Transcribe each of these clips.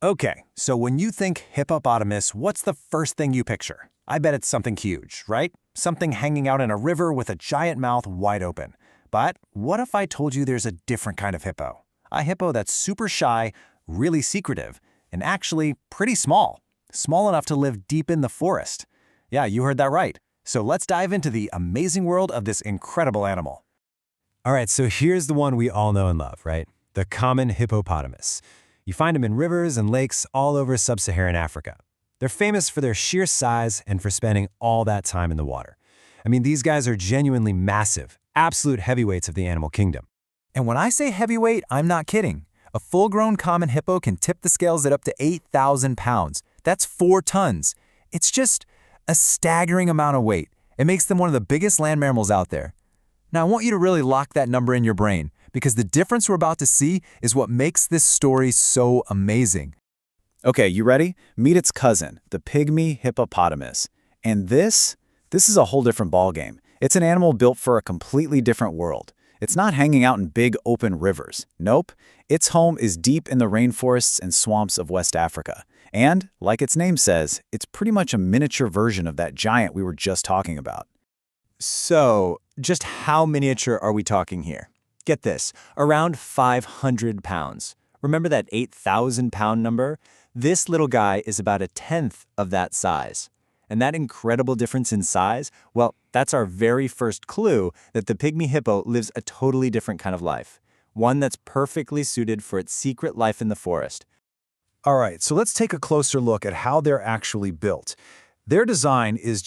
Okay, so when you think hippopotamus, what's the first thing you picture? I bet it's something huge, right? Something hanging out in a river with a giant mouth wide open. But what if I told you there's a different kind of hippo? A hippo that's super shy, really secretive, and actually pretty small. Small enough to live deep in the forest. Yeah, you heard that right. So let's dive into the amazing world of this incredible animal. All right, so here's the one we all know and love, right? The common hippopotamus. You find them in rivers and lakes all over sub-Saharan Africa. They're famous for their sheer size and for spending all that time in the water. I mean, these guys are genuinely massive, absolute heavyweights of the animal kingdom. And when I say heavyweight, I'm not kidding. A full-grown common hippo can tip the scales at up to 8,000 pounds. That's 4 tons. It's just a staggering amount of weight. It makes them one of the biggest land mammals out there. Now, I want you to really lock that number in your brain, because the difference we're about to see is what makes this story so amazing. Okay, you ready? Meet its cousin, the pygmy hippopotamus. And this is a whole different ballgame. It's an animal built for a completely different world. It's not hanging out in big open rivers. Nope. Its home is deep in the rainforests and swamps of West Africa. And, like its name says, it's pretty much a miniature version of that giant we were just talking about. So, just how miniature are we talking here? Get this, around 500 pounds. Remember that 8,000-pound number? This little guy is about 1/10 of that size. And that incredible difference in size, well, that's our very first clue that the pygmy hippo lives a totally different kind of life. One that's perfectly suited for its secret life in the forest. All right, so let's take a closer look at how they're actually built. Their design is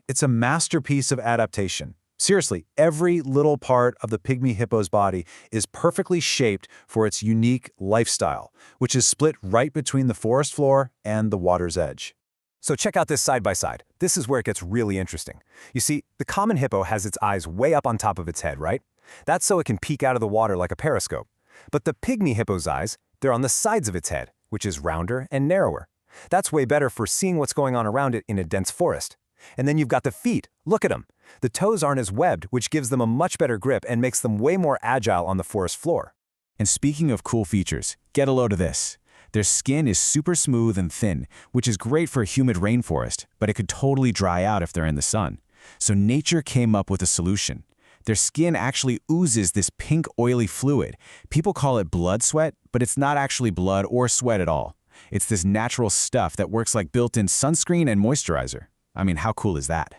it's a masterpiece of adaptation. Seriously, every little part of the pygmy hippo's body is perfectly shaped for its unique lifestyle, which is split right between the forest floor and the water's edge. So check out this side-by-side. This is where it gets really interesting. You see, the common hippo has its eyes way up on top of its head, right? That's so it can peek out of the water like a periscope. But the pygmy hippo's eyes, they're on the sides of its head, which is rounder and narrower. That's way better for seeing what's going on around it in a dense forest. And then you've got the feet. Look at them. The toes aren't as webbed, which gives them a much better grip and makes them way more agile on the forest floor. And speaking of cool features, get a load of this. Their skin is super smooth and thin, which is great for a humid rainforest, but it could totally dry out if they're in the sun. So nature came up with a solution. Their skin actually oozes this pink oily fluid. People call it blood sweat, but it's not actually blood or sweat at all. It's this natural stuff that works like built-in sunscreen and moisturizer. I mean, how cool is that?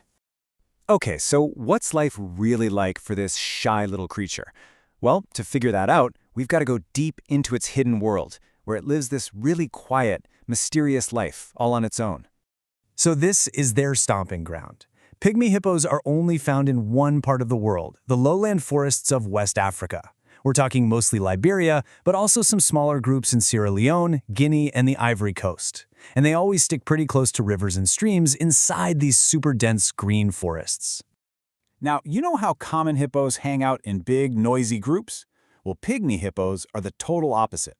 Okay, so what's life really like for this shy little creature? Well, to figure that out, we've got to go deep into its hidden world, where it lives this really quiet, mysterious life all on its own. So this is their stomping ground. Pygmy hippos are only found in one part of the world, the lowland forests of West Africa. We're talking mostly Liberia, but also some smaller groups in Sierra Leone, Guinea, and the Ivory Coast. And they always stick pretty close to rivers and streams inside these super dense green forests. Now, you know how common hippos hang out in big, noisy groups? Well, pygmy hippos are the total opposite.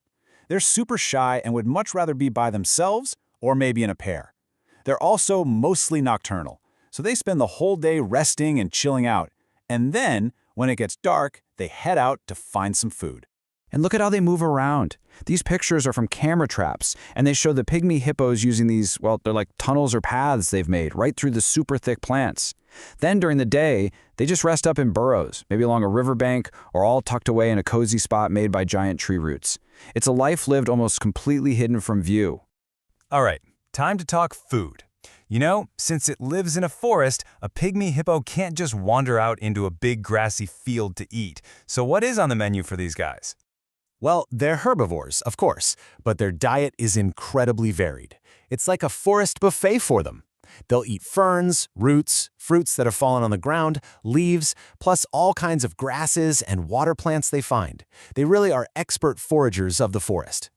They're super shy and would much rather be by themselves or maybe in a pair. They're also mostly nocturnal, so they spend the whole day resting and chilling out. And then, when it gets dark, they head out to find some food. And look at how they move around. These pictures are from camera traps, and they show the pygmy hippos using these, well, they're like tunnels or paths they've made right through the super thick plants. Then during the day, they just rest up in burrows, maybe along a riverbank or all tucked away in a cozy spot made by giant tree roots. It's a life lived almost completely hidden from view. All right, time to talk food. You know, since it lives in a forest, a pygmy hippo can't just wander out into a big grassy field to eat. So what is on the menu for these guys? Well, they're herbivores, of course, but their diet is incredibly varied. It's like a forest buffet for them. They'll eat ferns, roots, fruits that have fallen on the ground, leaves, plus all kinds of grasses and water plants they find. They really are expert foragers of the forest.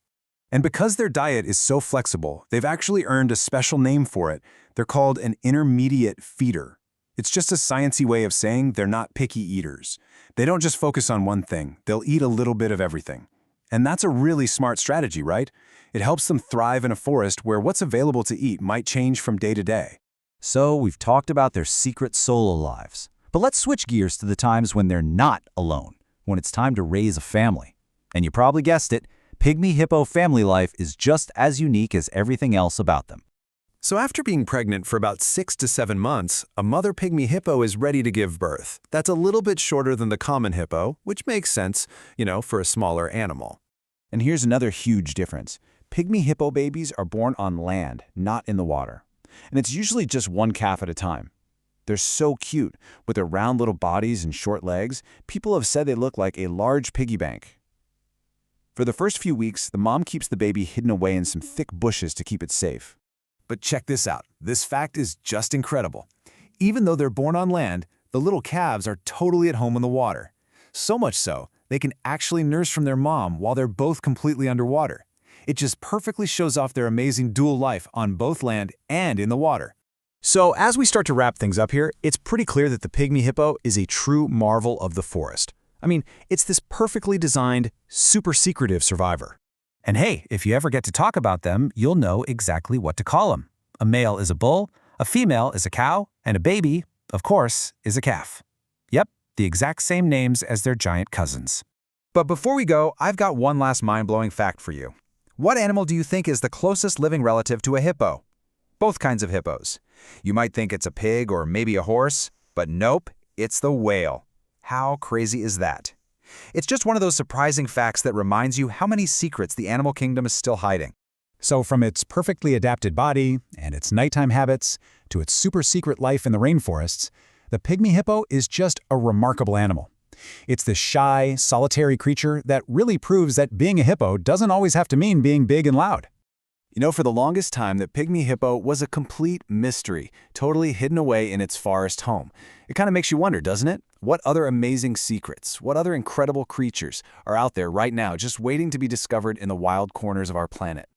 And because their diet is so flexible, they've actually earned a special name for it. They're called an intermediate feeder. It's just a sciencey way of saying they're not picky eaters. They don't just focus on one thing, they'll eat a little bit of everything. And that's a really smart strategy, right? It helps them thrive in a forest where what's available to eat might change from day to day. So we've talked about their secret solo lives. But let's switch gears to the times when they're not alone, when it's time to raise a family. And you probably guessed it, Pygmy hippo family life is just as unique as everything else about them. So after being pregnant for about 6 to 7 months, a mother pygmy hippo is ready to give birth. That's a little bit shorter than the common hippo, which makes sense, for a smaller animal. And here's another huge difference. Pygmy hippo babies are born on land, not in the water. And it's usually just one calf at a time. They're so cute. With their round little bodies and short legs, people have said they look like a large piggy bank. For the first few weeks, the mom keeps the baby hidden away in some thick bushes to keep it safe. But check this out. This fact is just incredible. Even though they're born on land, the little calves are totally at home in the water. So much so, they can actually nurse from their mom while they're both completely underwater. It just perfectly shows off their amazing dual life on both land and in the water. So as we start to wrap things up here, it's pretty clear that the pygmy hippo is a true marvel of the forest. I mean, it's this perfectly designed, super secretive survivor. And hey, if you ever get to talk about them, you'll know exactly what to call them. A male is a bull, a female is a cow, and a baby, of course, is a calf. Yep, the exact same names as their giant cousins. But before we go, I've got one last mind-blowing fact for you. What animal do you think is the closest living relative to a hippo? Both kinds of hippos. You might think it's a pig or maybe a horse, but nope, it's the whale. How crazy is that? It's just one of those surprising facts that reminds you how many secrets the animal kingdom is still hiding. So from its perfectly adapted body and its nighttime habits to its super secret life in the rainforests, the pygmy hippo is just a remarkable animal. It's this shy, solitary creature that really proves that being a hippo doesn't always have to mean being big and loud. For the longest time, the pygmy hippo was a complete mystery, totally hidden away in its forest home. It kind of makes you wonder, doesn't it? What other amazing secrets, what other incredible creatures are out there right now just waiting to be discovered in the wild corners of our planet?